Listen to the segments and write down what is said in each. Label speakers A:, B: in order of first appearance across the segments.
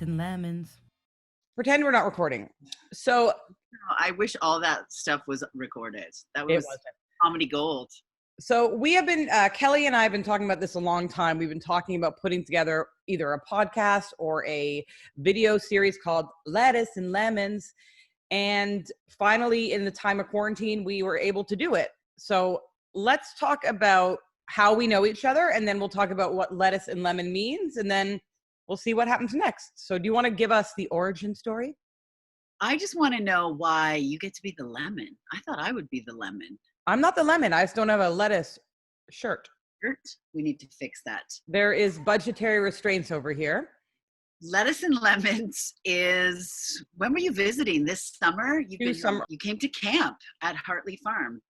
A: and lemons. Pretend we're not recording. So
B: I wish all that stuff was recorded. That
A: it
B: was
A: wasn't.
B: comedy gold.
A: So we have been, Kelly and I have been talking about this a long time. We've been talking about putting together either a podcast or a video series called Lettuce and Lemons. And finally, in the time of quarantine, we were able to do it. So let's talk about how we know each other, and then we'll talk about what lettuce and lemon means, and then we'll see what happens next. So do you want to give us the origin story?
B: I just want to know why you get to be the lemon. I thought I would be the lemon.
A: I'm not the lemon. I just don't have a lettuce shirt.
B: We need to fix that.
A: There is budgetary restraints over here.
B: Lettuce and Lemons is, when were you visiting? This summer? You came to camp at Hartley Farm,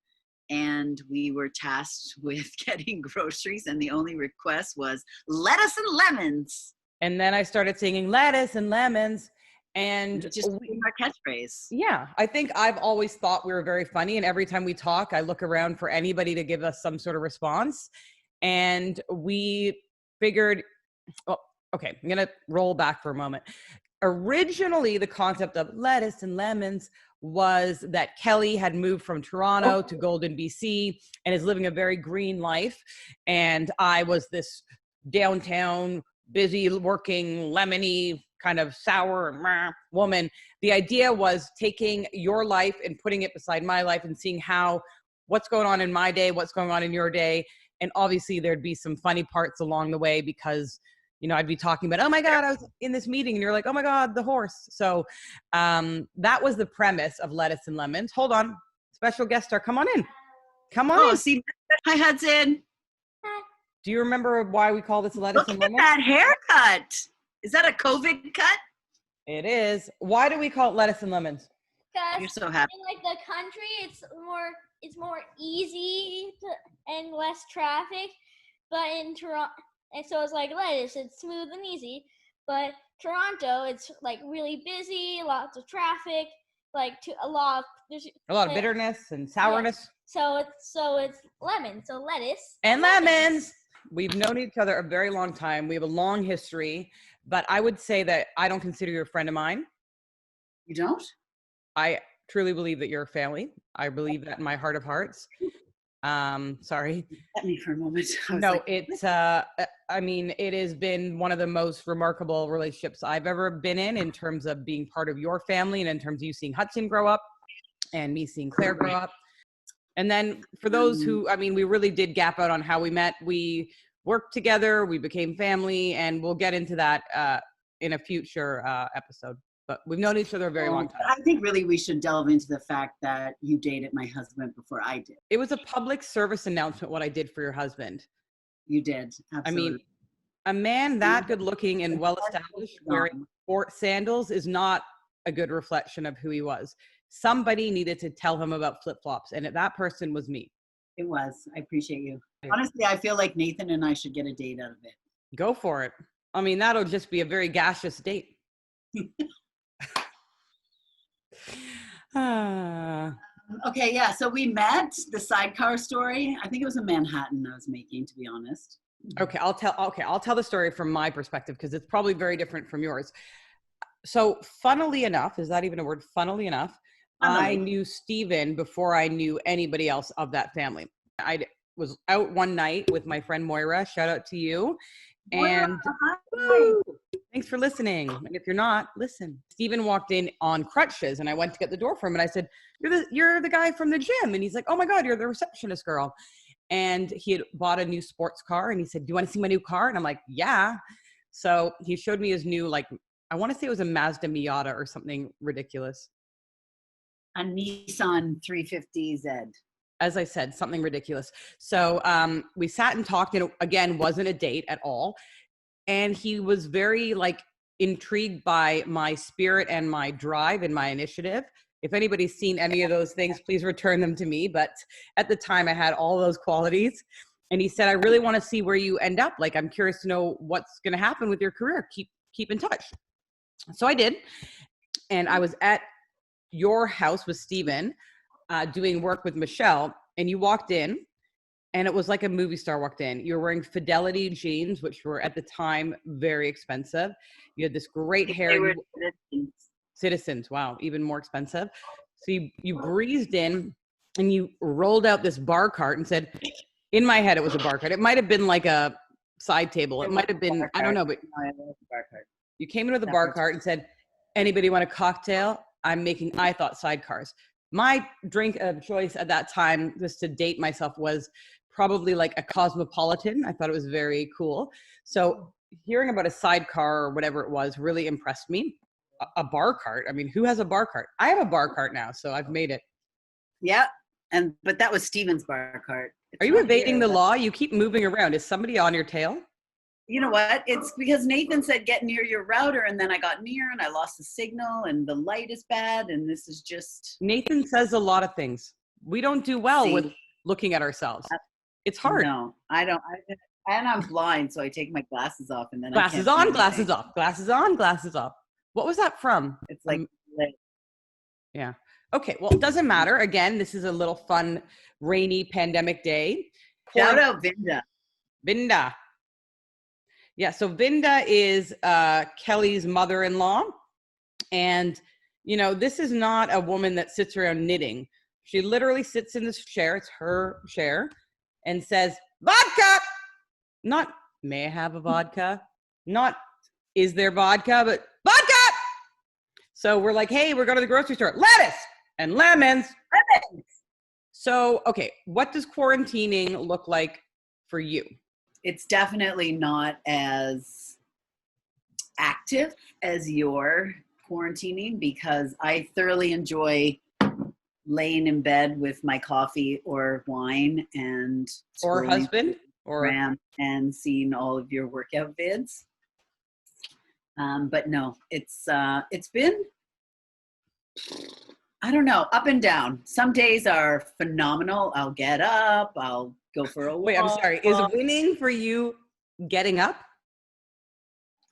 B: and we were tasked with getting groceries, and the only request was lettuce and lemons.
A: And then I started singing lettuce and lemons. And
B: just our catchphrase.
A: Yeah, I think I've always thought we were very funny. And every time we talk, I look around for anybody to give us some sort of response. And we figured, oh, okay, I'm going to roll back for a moment. Originally, the concept of lettuce and lemons was that Kelly had moved from Toronto to Golden, BC, and is living a very green life. And I was this downtown, busy, working, lemony, kind of sour woman. The idea was taking your life and putting it beside my life and seeing what's going on in my day, what's going on in your day. And obviously there'd be some funny parts along the way because, you know, I'd be talking about, oh my God, I was in this meeting, and you're like, oh my God, the horse. So that was the premise of Lettuce and Lemons. Hold on, special guest star, come on in. Come on in.
B: See, hi Hudson.
A: Do you remember why we call this Lettuce and Lemons?
B: Look at that haircut. Is that a COVID cut?
A: It is. Why do we call it Lettuce and Lemons?
C: Because
B: you're so happy.
C: in like the country, it's more easy and less traffic. But in Toronto, and so it's like lettuce, it's smooth and easy. But Toronto, it's like really busy, lots of traffic, there's
A: a lot of bitterness and sourness.
C: Yeah. So it's lemon, so lettuce
A: and lemons. We've known each other a very long time. We have a long history, but I would say that I don't consider you a friend of mine.
B: You don't?
A: I truly believe that you're a family. I believe that in my heart of hearts. Sorry.
B: Let me for a moment.
A: No, it's, I mean, it has been one of the most remarkable relationships I've ever been in terms of being part of your family and in terms of you seeing Hudson grow up and me seeing Claire grow up. And then for those who, I mean, we really did gap out on how we met. We worked together, we became family, and we'll get into that in a future episode. But we've known each other a very long time.
B: I think really we should delve into the fact that you dated my husband before I did.
A: It was a public service announcement what I did for your husband.
B: You did, absolutely.
A: I mean, a man that good looking and well established wearing sport sandals is not a good reflection of who he was. Somebody needed to tell him about flip-flops, and that person was me.
B: It was. I appreciate you. Honestly, I feel like Nathan and I should get a date out of it.
A: Go for it. I mean, that'll just be a very gaseous date.
B: Okay, yeah. So we met, the sidecar story. I think it was in Manhattan I was making, to be honest.
A: Okay, I'll tell the story from my perspective because it's probably very different from yours. So funnily enough, is that even a word? Funnily enough, I knew Steven before I knew anybody else of that family. I was out one night with my friend Moira. Shout out to you. And thanks for listening. And if you're not, listen. Steven walked in on crutches, and I went to get the door for him, and I said, you're the guy from the gym. And he's like, oh my God, you're the receptionist girl. And he had bought a new sports car, and he said, do you want to see my new car? And I'm like, yeah. So he showed me his new, like, I want to say it was a Mazda Miata or something ridiculous.
B: A Nissan 350Z.
A: As I said, something ridiculous. So we sat and talked, and again, wasn't a date at all. And he was very intrigued by my spirit and my drive and my initiative. If anybody's seen any of those things, please return them to me. But at the time I had all those qualities. And he said, I really want to see where you end up. Like, I'm curious to know what's going to happen with your career. Keep in touch. So I did. And I was at your house with Steven doing work with Michelle, and you walked in and it was like a movie star walked in. You were wearing Fidelity jeans, which were at the time very expensive. You had this great hair.
B: They were
A: Citizens. Wow, even more expensive. So you breezed in and you rolled out this bar cart and said, in my head, it was a bar cart. It might have been like a side table. It might have been, I don't know, but you came in with a bar cart and said, anybody want a cocktail? I'm making, I thought, sidecars. My drink of choice at that time, just to date myself, was probably like a Cosmopolitan. I thought it was very cool. So hearing about a sidecar or whatever it was really impressed me. A bar cart. I mean, who has a bar cart? I have a bar cart now, so I've made it.
B: Yeah, but that was Steven's bar cart.
A: Are you evading the law? You keep moving around. Is somebody on your tail?
B: You know what? It's because Nathan said get near your router, and then I got near and I lost the signal and the light is bad, and this is just...
A: Nathan says a lot of things. We don't do well with looking at ourselves. It's hard.
B: No, I don't. And I'm blind, so I take my glasses off and then
A: glasses on, glasses off, glasses on, glasses off. What was that from?
B: It's like
A: yeah. Okay, well, it doesn't matter. Again, this is a little fun, rainy pandemic day.
B: Shout out Vinda.
A: Vinda. Yeah, so Vinda is Kelly's mother-in-law. And, you know, this is not a woman that sits around knitting. She literally sits in this chair, it's her chair, and says, vodka! Not, may I have a vodka? Not, is there vodka? But vodka! So we're like, hey, we're going to the grocery store. Lettuce and lemons.
B: Lemons.
A: So, okay, what does quarantining look like for you?
B: It's definitely not as active as your quarantining because I thoroughly enjoy laying in bed with my coffee or wine and
A: or husband or
B: and seeing all of your workout vids. But no, it's been, I don't know, up and down. Some days are phenomenal. I'll get up, I'll go for a walk.
A: Wait, I'm sorry. Is winning for you getting up?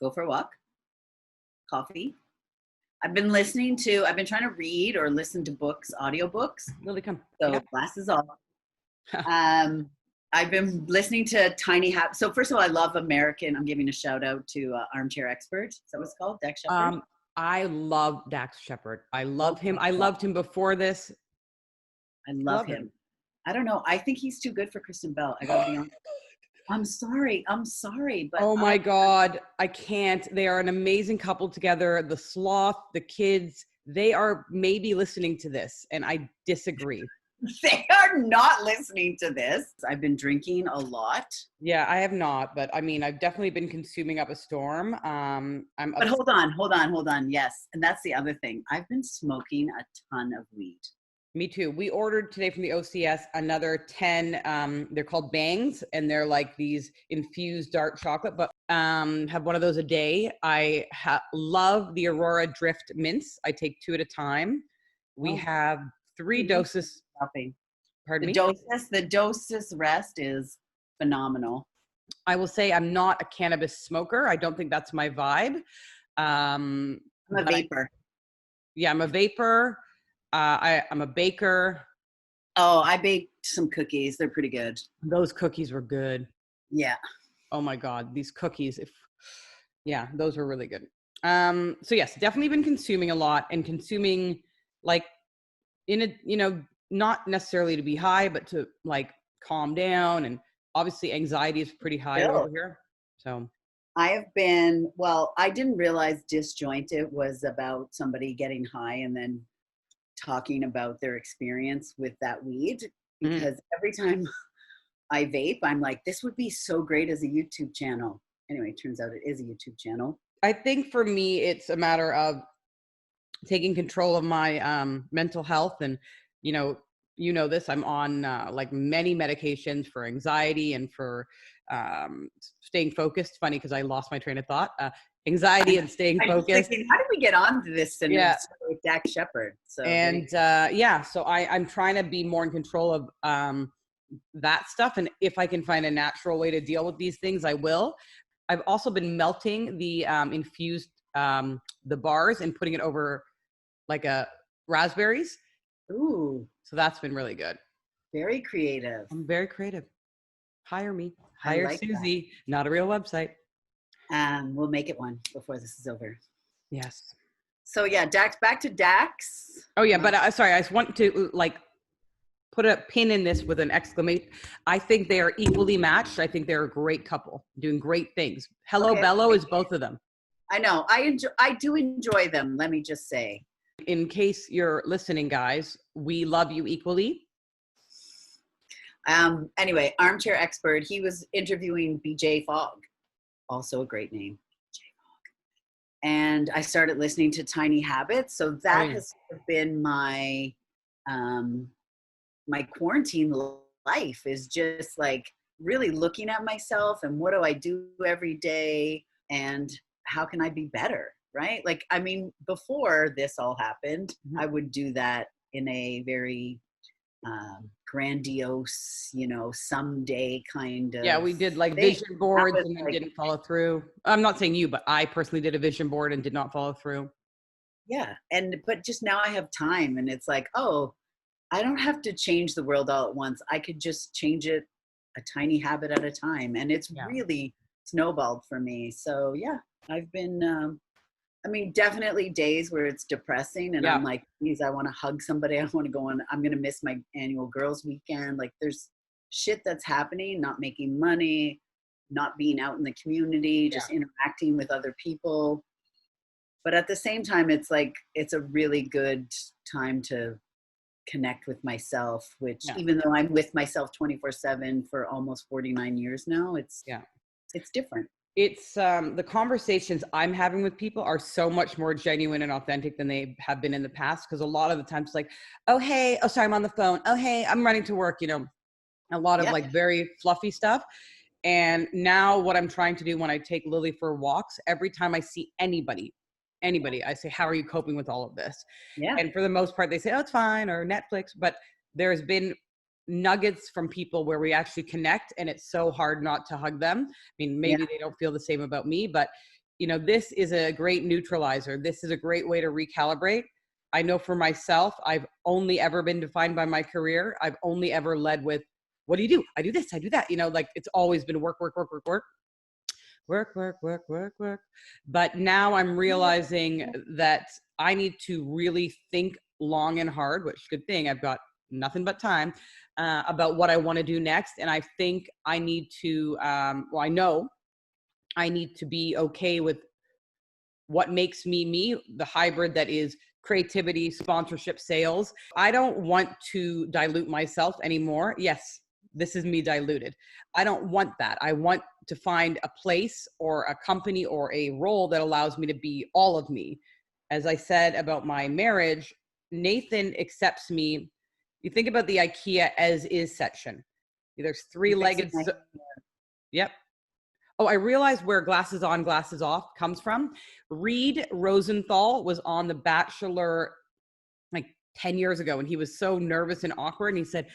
B: Go for a walk. Coffee. I've been trying to read or listen to books, audiobooks.
A: Lily, come.
B: So glasses off. I've been listening to Tiny Habits. So first of all, I love American. I'm giving a shout out to Armchair Expert. Is that what it's called? Dax Shepard?
A: I love Dax Shepard. I love him. I loved him before this.
B: I love him. I don't know. I think he's too good for Kristen Bell. I gotta be honest. I'm sorry. But
A: oh my God, I can't. They are an amazing couple together. The sloth, the kids, they are maybe listening to this, and I disagree.
B: They are not listening to this. I've been drinking a lot.
A: Yeah, I have not, but I mean, I've definitely been consuming up a storm.
B: But hold on. Yes, and that's the other thing. I've been smoking a ton of weed.
A: Me too. We ordered today from the OCS another 10, they're called bangs, and they're like these infused dark chocolate, but have one of those a day. I love the Aurora Drift mints. I take 2 at a time. We have 3 doses. Pardon me?
B: The doses rest is phenomenal.
A: I will say I'm not a cannabis smoker. I don't think that's my vibe.
B: I'm a vapor.
A: I'm a vapor. I'm a baker.
B: Oh, I baked some cookies. They're pretty good.
A: Those cookies were good.
B: Yeah.
A: Oh my God, these cookies. Those were really good. So yes, definitely been consuming a lot and consuming like in a, you know, not necessarily to be high, but to like calm down. And obviously anxiety is pretty high over here. So
B: I didn't realize Disjointed was about somebody getting high and then talking about their experience with that weed, because every time I vape, I'm like, this would be so great as a YouTube channel. Anyway, turns out it is a YouTube channel.
A: I think for me, it's a matter of taking control of my mental health. And, you know this, I'm on like many medications for anxiety and for staying focused. Funny, because I lost my train of thought. Anxiety and staying focused.
B: Thinking, how did we get onto this? With Dax Shepard. So
A: so I'm trying to be more in control of that stuff. And if I can find a natural way to deal with these things, I will. I've also been melting the infused the bars and putting it over like raspberries.
B: Ooh.
A: So that's been really good.
B: Very creative.
A: I'm very creative. Hire me.
B: I
A: Hire
B: like
A: Susie. Not a real website.
B: We'll make it one before this is over.
A: Yes.
B: So yeah, Dax, back to Dax.
A: Oh yeah, but sorry, I just want to like put a pin in this with an exclamation. I think they are equally matched. I think they're a great couple, doing great things. Hello Bello is both of them.
B: I know. I do enjoy them. Let me just say.
A: In case you're listening, guys, we love you equally.
B: Anyway, Armchair Expert, he was interviewing BJ Fogg, also a great name, BJ Fogg. And I started listening to Tiny Habits. So that has been my my quarantine life, is just like really looking at myself and what do I do every day and how can I be better, right? Like, I mean, before this all happened, I would do that in a very grandiose, you know, someday kind of.
A: Yeah, we did like vision boards and then didn't follow through. I'm not saying you, but I personally did a vision board and did not follow through.
B: Yeah, but just now I have time, and it's like, oh, I don't have to change the world all at once. I could just change it a tiny habit at a time, and it's really snowballed for me. So yeah, I've been I mean, definitely days where it's depressing and I'm like, please, I want to hug somebody. I want to go on. I'm going to miss my annual girls weekend. Like there's shit that's happening, not making money, not being out in the community, just interacting with other people. But at the same time, it's like, it's a really good time to connect with myself, which even though I'm with myself 24/7 for almost 49 years now, it's different.
A: It's the conversations I'm having with people are so much more genuine and authentic than they have been in the past. Cause a lot of the times it's like, oh, hey, oh, sorry, I'm on the phone. Oh, hey, I'm running to work, you know, a lot of like very fluffy stuff. And now what I'm trying to do when I take Lily for walks, every time I see anybody, I say, how are you coping with all of this? Yeah. And for the most part, they say, oh, it's fine, or Netflix. But there's been nuggets from people where we actually connect, and it's so hard not to hug them. I mean, maybe they don't feel the same about me, but you know, this is a great neutralizer. This is a great way to recalibrate. I know for myself, I've only ever been defined by my career. I've only ever led with, what do you do? I do this, I do that. You know, like it's always been work, work, work, work, work. Work, work, work, work, work. But now I'm realizing that I need to really think long and hard, which is a good thing. I've got nothing but time about what I want to do next. And I think I need to, I know I need to be okay with what makes me, me, the hybrid that is creativity, sponsorship, sales. I don't want to dilute myself anymore. Yes, this is me diluted. I don't want that. I want to find a place or a company or a role that allows me to be all of me. As I said about my marriage, Nathan accepts me. You think about the IKEA as is section. There's three-legged. Yep. Oh, I realized where glasses on, glasses off comes from. Reed Rosenthal was on The Bachelor like 10 years ago, and he was so nervous and awkward. And he said,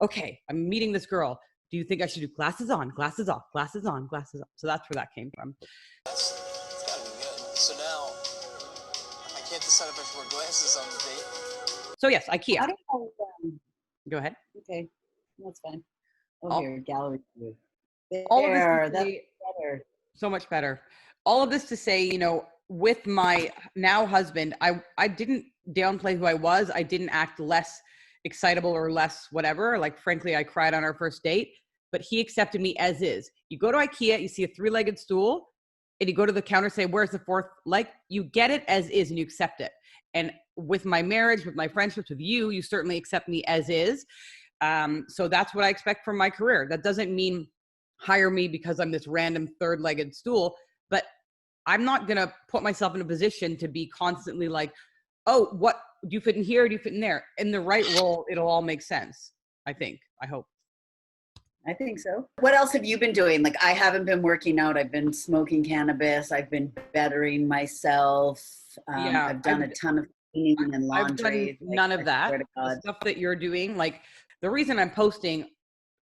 A: okay, I'm meeting this girl. Do you think I should do glasses on, glasses off, glasses on, glasses off? So that's where that came from.
D: It's gotta be good. So now I can't decide if I should wear glasses on the date.
A: So yes, IKEA.
B: I don't know.
A: Go ahead.
B: Okay, that's fine. Oh, here, gallery view.
A: All of this
B: that's better.
A: So much better. All of this to say, you know, with my now husband, I didn't downplay who I was. I didn't act less excitable or less whatever. Like, frankly, I cried on our first date, but he accepted me as is. You go to IKEA, you see a three-legged stool, and you go to the counter, say, where's the fourth leg? You get it as is and you accept it. And with my marriage, with my friendships with you, you certainly accept me as is. So that's what I expect from my career. That doesn't mean hire me because I'm this random third-legged stool, but I'm not going to put myself in a position to be constantly like, oh, what do you fit in here? Do you fit in there? In the right role, it'll all make sense. I think, I hope.
B: I think so. What else have you been doing? Like, I haven't been working out. I've been smoking cannabis. I've been bettering myself. I've done a ton of cleaning and laundry.
A: I've done none of that. The stuff that you're doing, like the reason I'm posting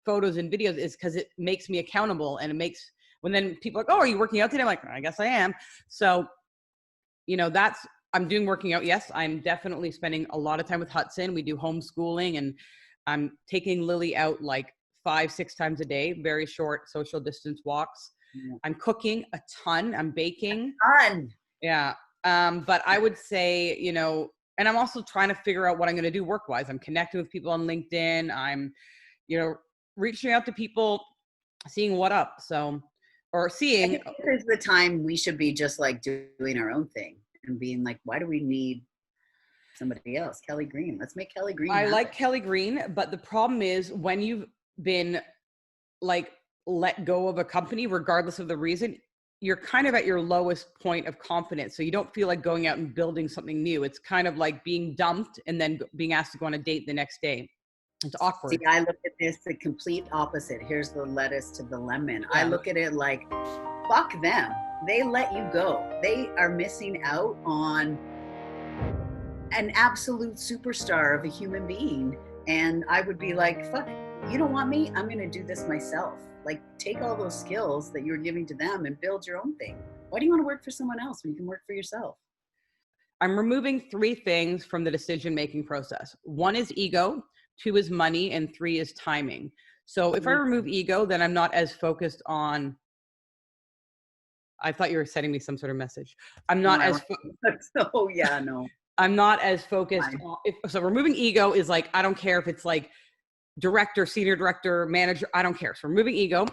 A: photos and videos is because it makes me accountable, and it makes, when then people are like, oh, are you working out today? I'm like, I guess I am. So, you know, I'm doing working out. Yes, I'm definitely spending a lot of time with Hudson. We do homeschooling, and I'm taking Lily out like 5-6 times a day, very short social distance walks. I'm cooking a ton. I'm baking.
B: A ton.
A: Yeah. But I would say, you know, and I'm also trying to figure out what I'm going to do work-wise. I'm connecting with people on LinkedIn. I'm, you know, reaching out to people, seeing what up. So, or seeing.
B: I think this is the time we should be just like doing our own thing and being like, why do we need somebody else? Kelly Green. Let's make Kelly Green.
A: I like Kelly Green, but the problem is when you've been like let go of a company, regardless of the reason, you're kind of at your lowest point of confidence. So you don't feel like going out and building something new. It's kind of like being dumped and then being asked to go on a date the next day. It's awkward.
B: See, I look at this the complete opposite. Here's the lettuce to the lemon. Yeah. I look at it like, fuck them. They let you go. They are missing out on an absolute superstar of a human being. And I would be like, fuck, you don't want me? I'm going to do this myself. Like, take all those skills that you're giving to them and build your own thing. Why do you want to work for someone else when you can work for yourself?
A: I'm removing 3 things from the decision-making process. 1 is ego, 2 is money, and 3 is timing. So if I remove ego, then I'm not as focused on, I thought you were sending me some sort of message. I'm not
B: oh yeah, no.
A: I'm not as focused on, so removing ego is like, I don't care if it's like director, senior director, manager, I don't care. So removing ego,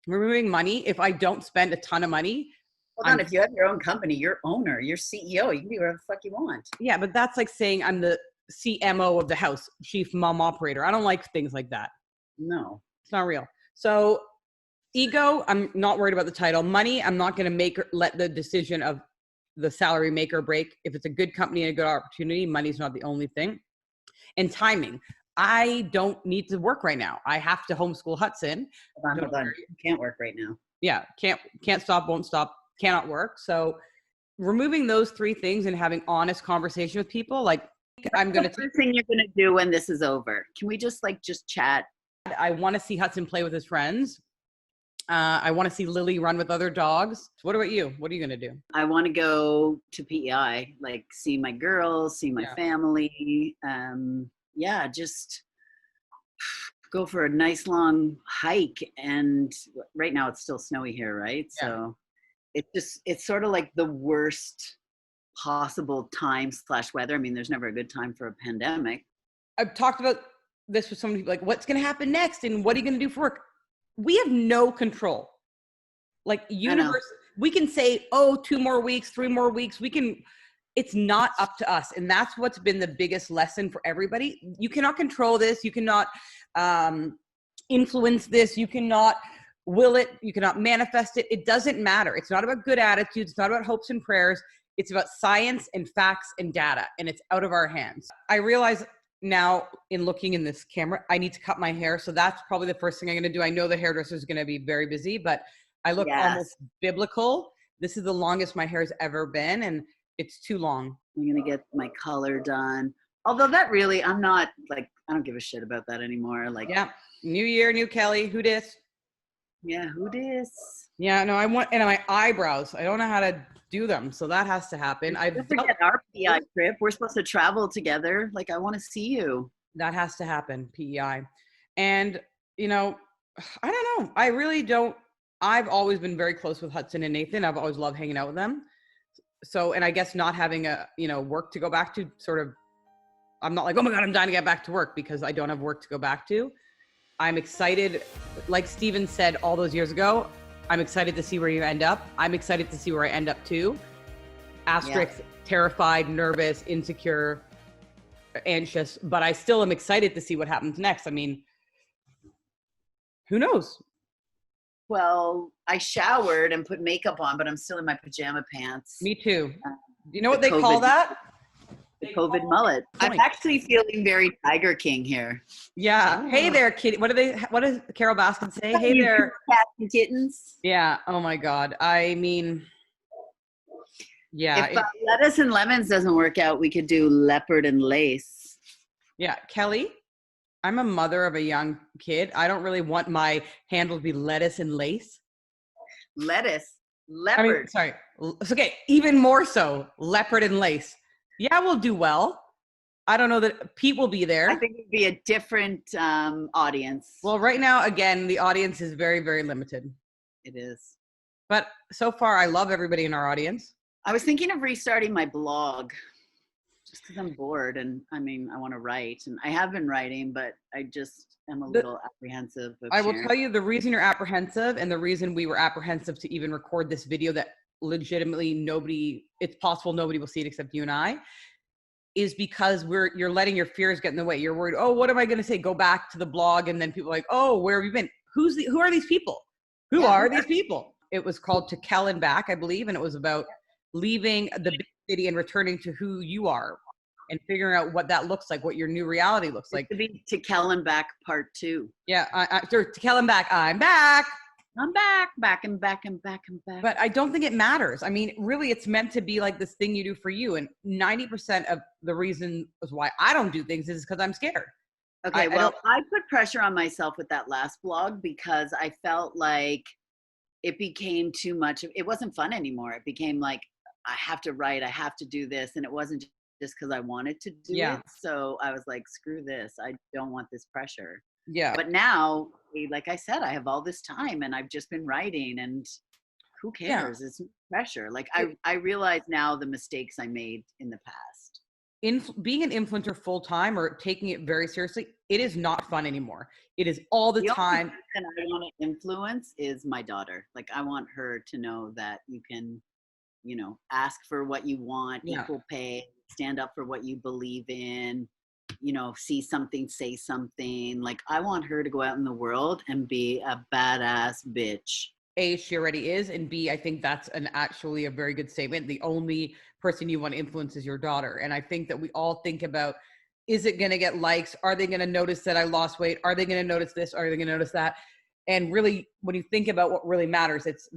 A: removing money. If I don't spend a ton of money.
B: Hold on, if you have your own company, you're owner, you're CEO, you can be whatever the fuck you want.
A: Yeah, but that's like saying I'm the CMO of the house, chief mom operator. I don't like things like that.
B: No.
A: It's not real. So ego, I'm not worried about the title. Money, I'm not going to let the decision of the salary make or break. If it's a good company and a good opportunity, money's not the only thing. And timing. I don't need to work right now. I have to homeschool Hudson.
B: Hold on. You can't work right now.
A: Yeah. Can't stop, won't stop, cannot work. So removing those 3 things and having honest conversation with people, like I'm going to.
B: What's the first thing you're going to do when this is over? Can we just chat?
A: I want to see Hudson play with his friends. I want to see Lily run with other dogs. What about you? What are you going to do?
B: I want to go to PEI, like see my girls, see my family. Yeah, just go for a nice long hike. And right now it's still snowy here, right? Yeah. So it's sort of like the worst possible time / weather. I mean, there's never a good time for a pandemic.
A: I've talked about this with so many people, like what's going to happen next and what are you going to do for work? We have no control. Like universe, we can say, 2 more weeks, 3 more weeks. It's not up to us. And that's what's been the biggest lesson for everybody. You cannot control this. You cannot influence this. You cannot will it. You cannot manifest it. It doesn't matter. It's not about good attitudes. It's not about hopes and prayers. It's about science and facts and data. And it's out of our hands. I realize now in looking in this camera, I need to cut my hair. So that's probably the first thing I'm going to do. I know the hairdresser is going to be very busy, but I look almost biblical. This is the longest my hair has ever been. And it's too long.
B: I'm going to get my color done. Although that really, I'm not like, I don't give a shit about that anymore. Like,
A: yeah. New year, new Kelly. Who dis?
B: Yeah. Who dis?
A: Yeah, no, and my eyebrows. I don't know how to do them. So that has to happen.
B: Don't forget our PEI trip. We're supposed to travel together. Like, I want to see you.
A: That has to happen. PEI. And, you know, I don't know. I really don't. I've always been very close with Hudson and Nathan. I've always loved hanging out with them. So, and I guess not having work to go back to sort of, I'm not like, oh my God, I'm dying to get back to work because I don't have work to go back to. I'm excited. Like Steven said all those years ago, I'm excited to see where you end up. I'm excited to see where I end up too. Asterisk, terrified, nervous, insecure, anxious, but I still am excited to see what happens next. I mean, who knows?
B: Well, I showered and put makeup on, but I'm still in my pajama pants.
A: Me too. You know what they call that?
B: The COVID mullet. I'm actually feeling very Tiger King here.
A: Yeah. Oh. Hey there, kitty. What does Carol Baskin say? Hey there.
B: Cats and kittens.
A: Yeah. Oh my God. I mean, yeah.
B: If lettuce and lemons doesn't work out, we could do leopard and lace.
A: Yeah. Kelly, I'm a mother of a young kid. I don't really want my handle to be lettuce and lace.
B: Lettuce, leopard.
A: Sorry. Okay. Even more so, leopard and lace. Yeah, we'll do well. I don't know that Pete will be there.
B: I think it'd be a different audience.
A: Well, right now, again, the audience is very, very limited.
B: It is.
A: But so far, I love everybody in our audience.
B: I was thinking of restarting my blog just because I'm bored and I want to write, and I have been writing, but I just am a little apprehensive.
A: I will tell you the reason you're apprehensive, and the reason we were apprehensive to even record this video that legitimately it's possible nobody will see it except you and I, is because you're letting your fears get in the way. You're worried, oh, what am I going to say? Go back to the blog. And then people are like, oh, where have you been? Who are these people? Who are these people? It was called To Kel and Back, I believe. And it was about leaving the big city and returning to who you are and figuring out what that looks like, what your new reality looks like.
B: To be To Kel and Back Part 2.
A: Yeah. To Kel and Back, I'm back.
B: I'm back and back.
A: But I don't think it matters. I mean, really, it's meant to be like this thing you do for you. And 90% of the reason why I don't do things is because I'm scared.
B: Okay, I put pressure on myself with that last blog because I felt like it became too much. It wasn't fun anymore. It became like, I have to write, I have to do this. And it wasn't just because I wanted to do it. So I was like, screw this. I don't want this pressure.
A: Yeah.
B: But now, like I said, I have all this time and I've just been writing, and who cares? It's pressure. Like I realize now the mistakes I made in the past.
A: Being an influencer full time or taking it very seriously, it is not fun anymore. It is all the time.
B: And I want to influence is my daughter. Like I want her to know that you can, ask for what you want, equal pay, stand up for what you believe in. See something, say something. Like I want her to go out in the world and be a badass bitch.
A: A, she already is, and B, I think that's actually a very good statement. The only person you want to influence is your daughter. And I think that we all think about, is it going to get likes? Are they going to notice that I lost weight? Are they going to notice this? Are they going to notice that? And really, when you think about what really matters, it's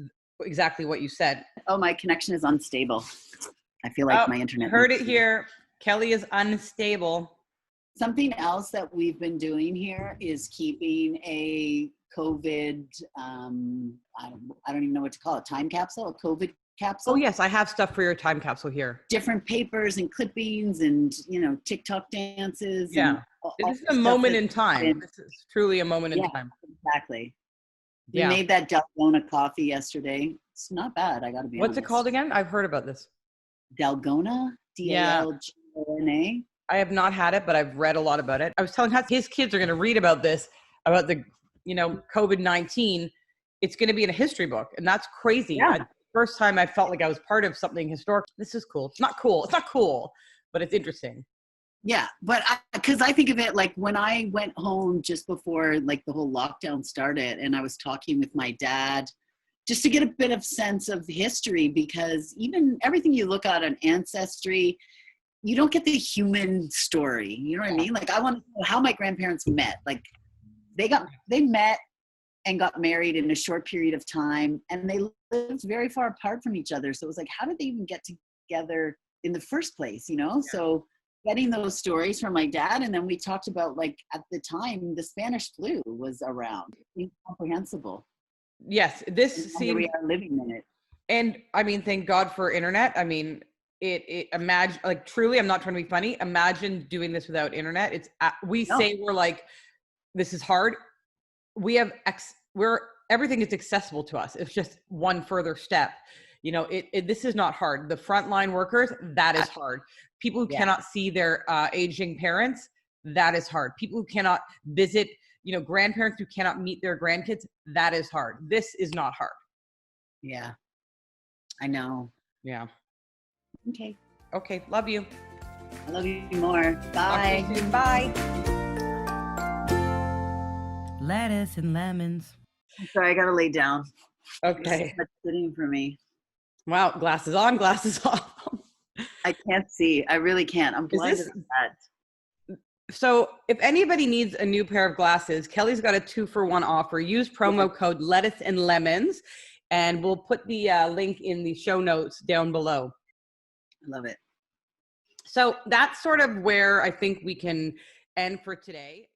A: exactly what you said.
B: Oh, my connection is unstable. I feel like my internet.
A: Heard it here. Kelly is unstable.
B: Something else that we've been doing here is keeping a COVID, I don't even know what to call it, time capsule, a COVID capsule.
A: Oh yes, I have stuff for your time capsule here.
B: Different papers and clippings and, TikTok dances.
A: Yeah, this is a moment in time. This is truly a moment in time.
B: Exactly. We made that Dalgona coffee yesterday. It's not bad, I gotta be honest.
A: What's it called again? I've heard about this.
B: Dalgona, D-A-L-G-O-N-A.
A: I have not had it, but I've read a lot about it. I was telling his kids are going to read about this, about the, COVID-19. It's going to be in a history book. And that's crazy.
B: Yeah.
A: First time I felt like I was part of something historic. This is cool. It's not cool, but it's interesting.
B: Yeah. But because I think of it like when I went home just before like the whole lockdown started, and I was talking with my dad just to get a bit of sense of history, because even everything you look at on Ancestry, you don't get the human story. You know what I mean? Like I want to know how my grandparents met. Like they met and got married in a short period of time, and they lived very far apart from each other. So it was like, how did they even get together in the first place? So getting those stories from my dad. And then we talked about, like, at the time, the Spanish flu was around. Incomprehensible.
A: Yes. This seems,
B: we are living in it.
A: And I mean, thank God for internet. I mean, imagine, like, truly, I'm not trying to be funny. Imagine doing this without internet. Say we're like, this is hard. Everything is accessible to us. It's just one further step. This is not hard. The frontline workers, that is hard. People who cannot see their aging parents, that is hard. People who cannot visit, grandparents who cannot meet their grandkids, that is hard. This is not hard.
B: Yeah, I know.
A: Yeah.
B: Okay.
A: Love you.
B: I love you more. Bye.
A: Bye. Lettuce and lemons.
B: I'm sorry, I gotta lay down.
A: Okay.
B: That's sitting for me.
A: Wow, glasses on, glasses off.
B: I can't see. I really can't. I'm blinded at that.
A: So if anybody needs a new pair of glasses, Kelly's got a 2-for-1 offer. Use promo code lettuce and lemons, and we'll put the link in the show notes down below.
B: I love it.
A: So that's sort of where I think we can end for today.